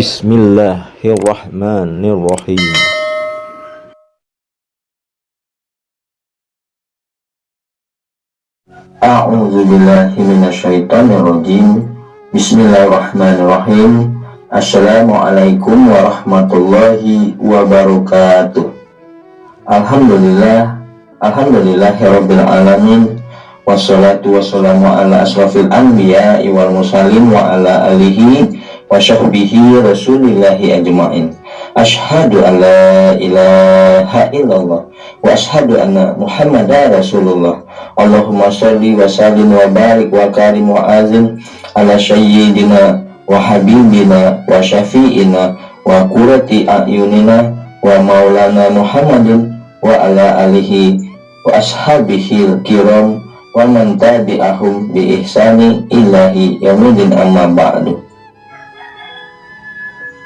Bismillahirrahmanirrahim. A'udzubillahi minasyaitonirrajim. Bismillahirrahmanirrahim. Assalamualaikum warahmatullahi wabarakatuh. Alhamdulillahirabbil alamin. Wassalatu wassalamu ala asrafil anbiya'i wal mursalin wa ala alihi wa sahbihi rasulillahi ajma'in. Asyhadu an la ilaha illallah wa asyhadu anna muhammadar rasulullah. Allahumma sholli wa sallim wa barik wa karim wa azim ala sayyidina wa habibina wa syafi'ina wa qurrati a'yunina wa maulana Muhammadin wa ala alihi wa ashabihil kiram wa man tabi'ahum bi ihsani ilahi yaumil amma ba'du.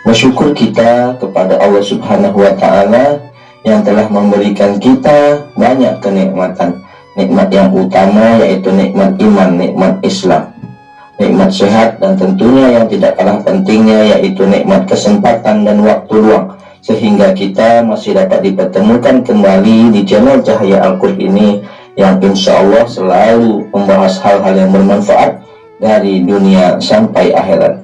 Bersyukur kita kepada Allah Subhanahu wa Ta'ala yang telah memberikan kita banyak kenikmatan. Nikmat yang utama yaitu nikmat iman, nikmat Islam, nikmat sehat, dan tentunya yang tidak kalah pentingnya yaitu nikmat kesempatan dan waktu luang, sehingga kita masih dapat dipertemukan kembali di channel Cahaya Al-Qur'an ini yang insya Allah selalu membahas hal-hal yang bermanfaat dari dunia sampai akhirat.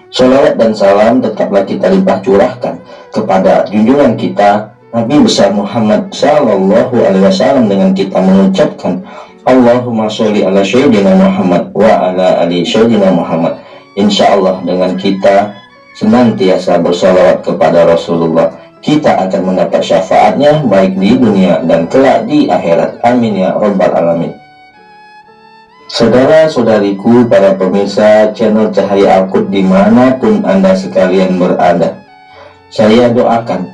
Salawat dan salam tetaplah kita limpah curahkan kepada junjungan kita Nabi besar Muhammad sallallahu alaihi wasallam dengan kita mengucapkan Allahumma sholli ala sayyidina Muhammad wa ala ali sayyidina Muhammad. Insyaallah dengan kita senantiasa bersalawat kepada Rasulullah, kita akan mendapat syafaatnya baik di dunia dan kelak di akhirat. Amin ya rabbal alamin. Saudara-saudariku, para pemirsa channel Cahaya Al-Qur'an dimanapun Anda sekalian berada, saya doakan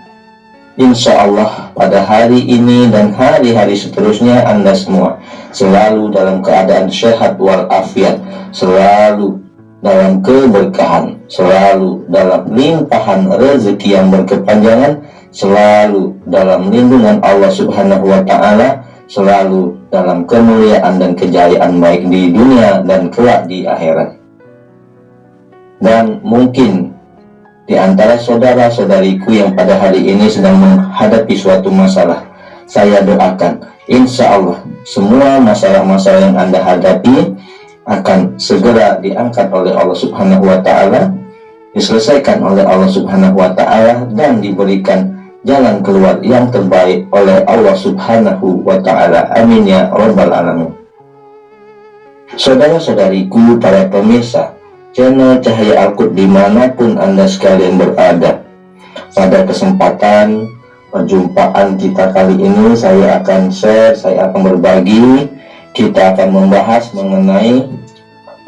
insya Allah pada hari ini dan hari-hari seterusnya Anda semua selalu dalam keadaan sehat walafiat, selalu dalam keberkahan, selalu dalam limpahan rezeki yang berkepanjangan, selalu dalam lindungan Allah Subhanahu wa Ta'ala, selalu dalam kemuliaan dan kejayaan baik di dunia dan kelak di akhirat. Dan mungkin di antara saudara-saudariku yang pada hari ini sedang menghadapi suatu masalah, saya doakan insya Allah semua masalah-masalah yang Anda hadapi akan segera diangkat oleh Allah Subhanahu wa Ta'ala, diselesaikan oleh Allah Subhanahu wa Ta'ala, dan diberikan jalan keluar yang terbaik oleh Allah Subhanahu wa Ta'ala. Amin ya rabbal alamin. Saudara-saudariku, para pemirsa channel Cahaya Al-Qur'an dimanapun Anda sekalian berada, pada kesempatan perjumpaan kita kali ini saya akan berbagi, kita akan membahas mengenai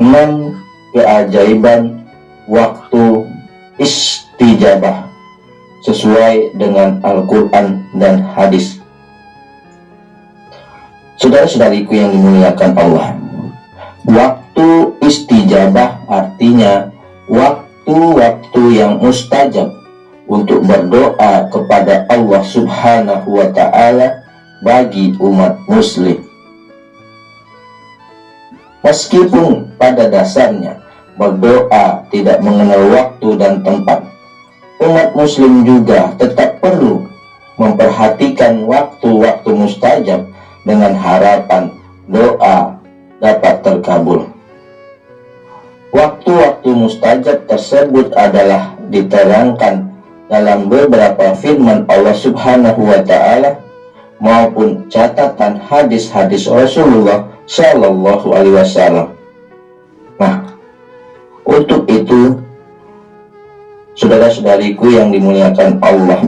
6 keajaiban waktu istijabah sesuai dengan Al-Quran dan hadis. Saudara-saudariku yang dimuliakan Allah, waktu istijabah artinya waktu-waktu yang mustajab untuk berdoa kepada Allah Subhanahu wa Ta'ala bagi umat muslim. Meskipun pada dasarnya berdoa tidak mengenal waktu dan tempat, umat muslim juga tetap perlu memperhatikan waktu-waktu mustajab dengan harapan doa dapat terkabul. Waktu-waktu mustajab tersebut adalah diterangkan dalam beberapa firman Allah Subhanahu wa Ta'ala maupun catatan hadis-hadis Rasulullah Shallallahu alaihi wasallam. Nah, untuk itu saudara-saudariku yang dimuliakan Allah,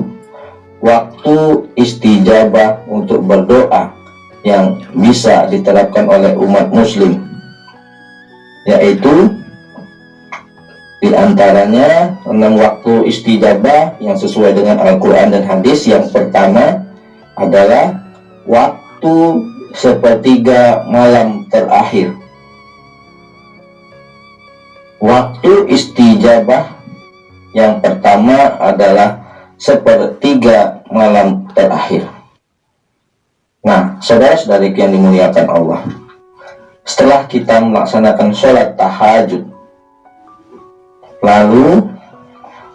waktu istijabah untuk berdoa yang bisa diterapkan oleh umat muslim yaitu diantaranya 6 waktu istijabah yang sesuai dengan Al-Quran dan hadis. Yang pertama adalah waktu sepertiga malam terakhir. Waktu istijabah yang pertama adalah sepertiga malam terakhir. Nah, saudara-saudari yang dimuliakan Allah, setelah kita melaksanakan sholat tahajud, lalu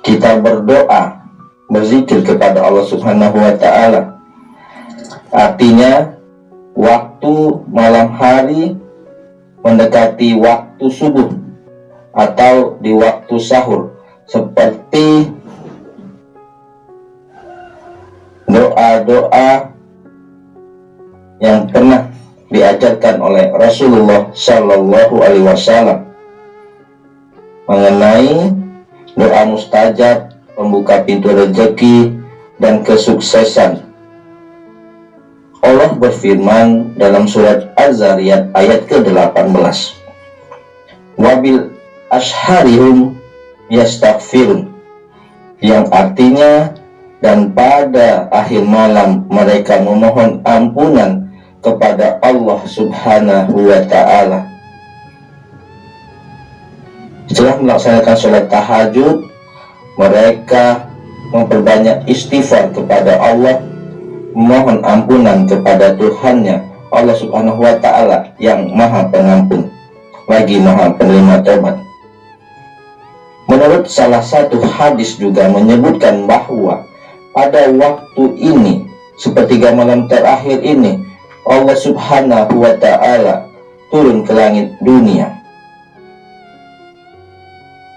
kita berdoa, berzikir kepada Allah Subhanahu wa Ta'ala. Artinya, waktu malam hari mendekati waktu subuh atau di waktu sahur, seperti doa-doa yang pernah diajarkan oleh Rasulullah Shallallahu Alaihi Wasallam mengenai doa mustajab, pembuka pintu rezeki dan kesuksesan. Allah berfirman dalam surat Az-Zariyat ayat ke-18, wabil asharihum yastaghfirun, yang artinya dan pada akhir malam mereka memohon ampunan kepada Allah Subhanahu wa Ta'ala. Setelah melaksanakan sholat tahajud, mereka memperbanyak istighfar kepada Allah, memohon ampunan kepada Tuhannya, Allah Subhanahu wa Ta'ala yang Maha Pengampun lagi Maha Penerima Taubat. Menurut salah satu hadis juga menyebutkan bahwa pada waktu ini, sepertiga malam terakhir ini, Allah Subhanahu wa Ta'ala turun ke langit dunia.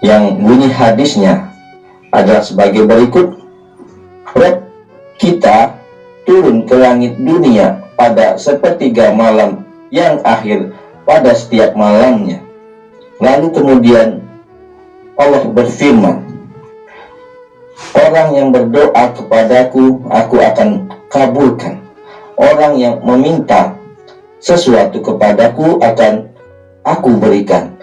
Yang bunyi hadisnya adalah sebagai berikut: Rabb kita turun ke langit dunia pada sepertiga malam yang akhir pada setiap malamnya. Lalu kemudian Allah berfirman, orang yang berdoa kepadaku, aku akan kabulkan. Orang yang meminta sesuatu kepadaku akan aku berikan.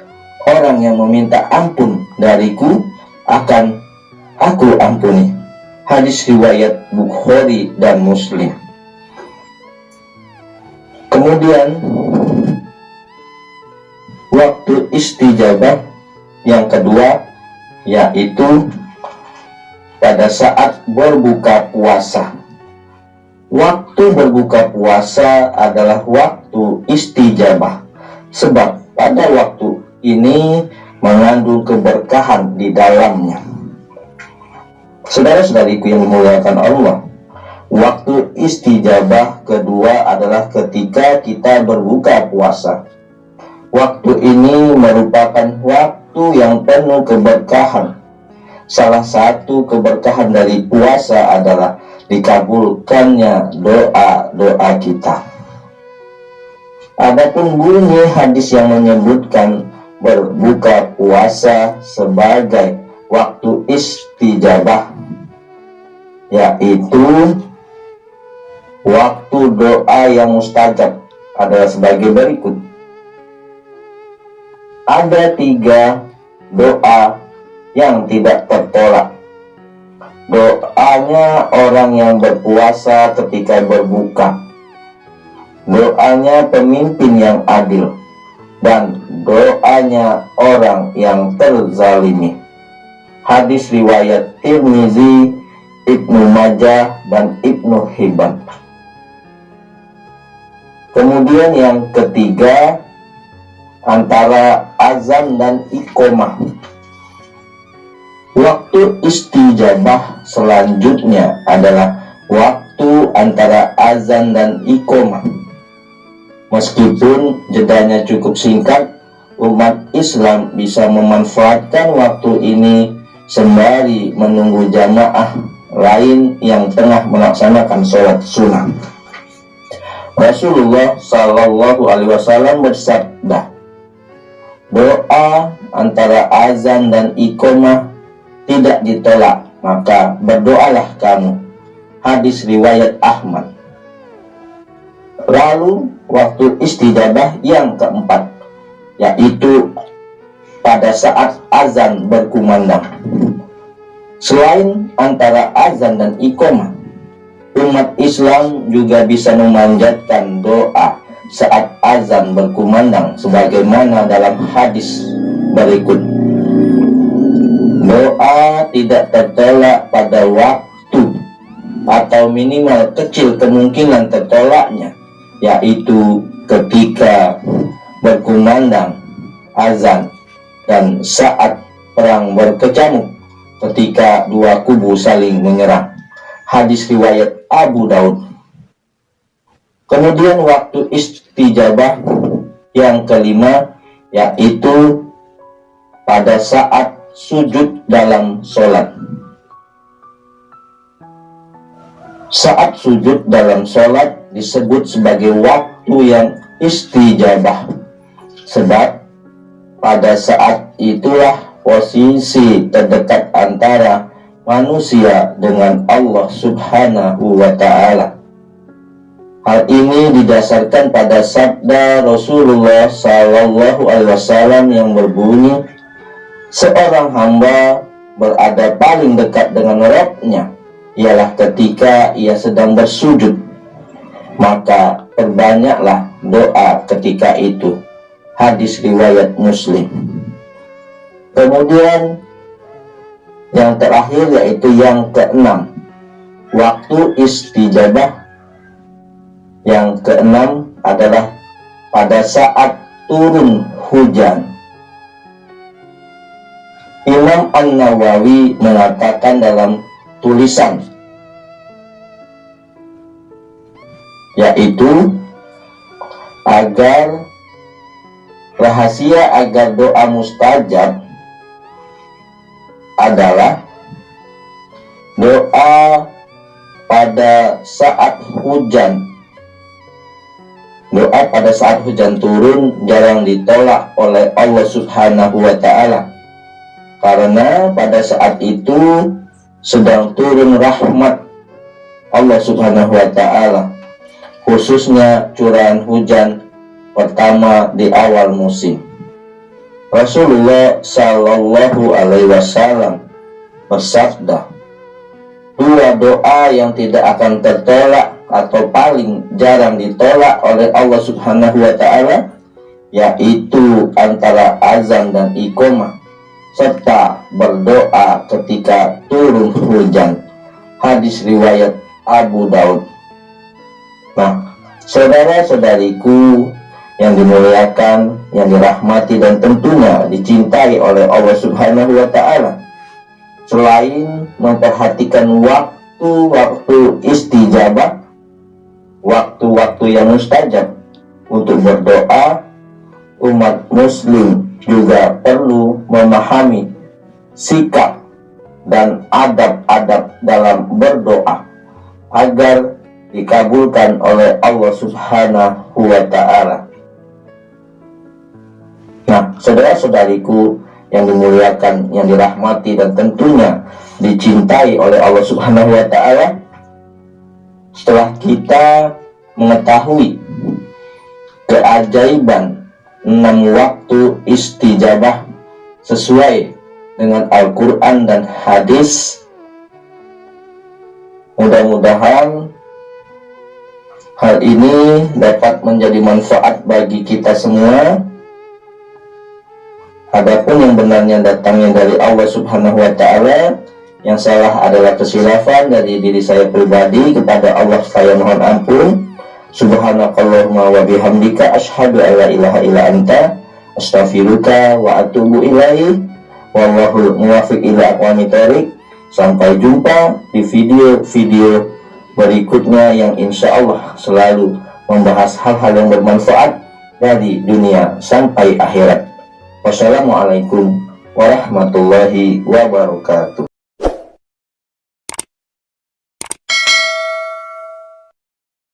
Orang yang meminta ampun dariku akan aku ampuni. Hadis riwayat Bukhari dan Muslim. Kemudian waktu istijabah yang kedua yaitu pada saat berbuka puasa. Waktu berbuka puasa adalah waktu istijabah, sebab pada waktu ini mengandung keberkahan di dalamnya. Saudara-saudariku yang dimuliakan Allah, waktu istijabah kedua adalah ketika kita berbuka puasa. Waktu ini merupakan waktu yang penuh keberkahan. Salah satu keberkahan dari puasa adalah dikabulkannya doa-doa kita. Adapun bunyi hadis yang menyebutkan berbuka puasa sebagai waktu istijabah, yaitu waktu doa yang mustajab, adalah sebagai berikut. Ada 3 doa yang tidak tertolak. Doanya orang yang berpuasa ketika berbuka, doanya pemimpin yang adil, dan doanya orang yang terzalimi. Hadis riwayat Tirmizi, Ibnu Majah, dan Ibnu Hibban. Kemudian yang ketiga, antara azan dan iqomah. Waktu istijabah selanjutnya adalah waktu antara azan dan iqomah. Meskipun jedanya cukup singkat, umat Islam bisa memanfaatkan waktu ini sembari menunggu jamaah lain yang tengah melaksanakan sholat sunnah. Rasulullah Shallallahu Alaihi Wasallam bersabda, doa antara azan dan iqomah tidak ditolak, maka berdoalah kamu. Hadis riwayat Ahmad. Lalu waktu istijabah yang keempat, yaitu pada saat azan berkumandang. Selain antara azan dan iqomah, umat Islam juga bisa memanjatkan doa saat azan berkumandang sebagaimana dalam hadis berikut. Doa tidak tertolak pada waktu atau minimal kecil kemungkinan tertolaknya, yaitu ketika berkumandang azan dan saat perang berkecamuk, ketika dua kubu saling menyerang. Hadis riwayat Abu Daud. Kemudian waktu istijabah yang kelima, yaitu pada saat sujud dalam sholat. Saat sujud dalam sholat disebut sebagai waktu yang istijabah, sebab pada saat itulah posisi terdekat antara manusia dengan Allah Subhanahu wa Ta'ala. Hal ini didasarkan pada sabda Rasulullah Sallallahu Alaihi Wasallam yang berbunyi, seorang hamba berada paling dekat dengan Rabb-Nya ialah ketika ia sedang bersujud, maka perbanyaklah doa ketika itu. Hadis riwayat Muslim. Kemudian yang terakhir yaitu yang keenam, waktu istijabah yang keenam adalah pada saat turun hujan. Imam An-Nawawi mengatakan dalam tulisan, yaitu agar rahasia agar doa mustajab adalah doa pada saat hujan. Doa pada saat hujan turun jarang ditolak oleh Allah Subhanahu wa Ta'ala, karena pada saat itu sedang turun rahmat Allah Subhanahu wa Ta'ala, khususnya curahan hujan pertama di awal musim. Rasulullah Sallallahu Alaihi Wasallam bersabda, dua doa yang tidak akan tertolak atau paling jarang ditolak oleh Allah Subhanahu wa Ta'ala, yaitu antara azan dan iqamah, serta berdoa ketika turun hujan. Hadis riwayat Abu Daud. Nah, saudara-saudariku yang dimuliakan, yang dirahmati dan tentunya dicintai oleh Allah Subhanahu wa Ta'ala, selain memperhatikan waktu-waktu istijabah, waktu-waktu yang mustajab untuk berdoa, umat muslim juga perlu memahami sikap dan adab-adab dalam berdoa agar dikabulkan oleh Allah Subhanahu wa Ta'ala. Nah, saudara-saudariku yang dimuliakan, yang dirahmati dan tentunya dicintai oleh Allah Subhanahu wa Ta'ala, setelah kita mengetahui keajaiban 6 waktu istijabah sesuai dengan Al-Quran dan hadis, mudah-mudahan hal ini dapat menjadi manfaat bagi kita semua. Adapun yang benarnya datangnya dari Allah Subhanahu wa Ta'ala, yang salah adalah kesilafan dari diri saya pribadi. Kepada Allah saya mohon ampun. Subhanakallahumma wa bihamdika asyhadu an la ilaha illa anta astaghfiruka wa atubu ilaih. Wallahul muwaffiq ila aqwamit thoriq. Sampai jumpa di video-video berikutnya yang insya Allah selalu membahas hal-hal yang bermanfaat dari dunia sampai akhirat. Wassalamualaikum warahmatullahi wabarakatuh.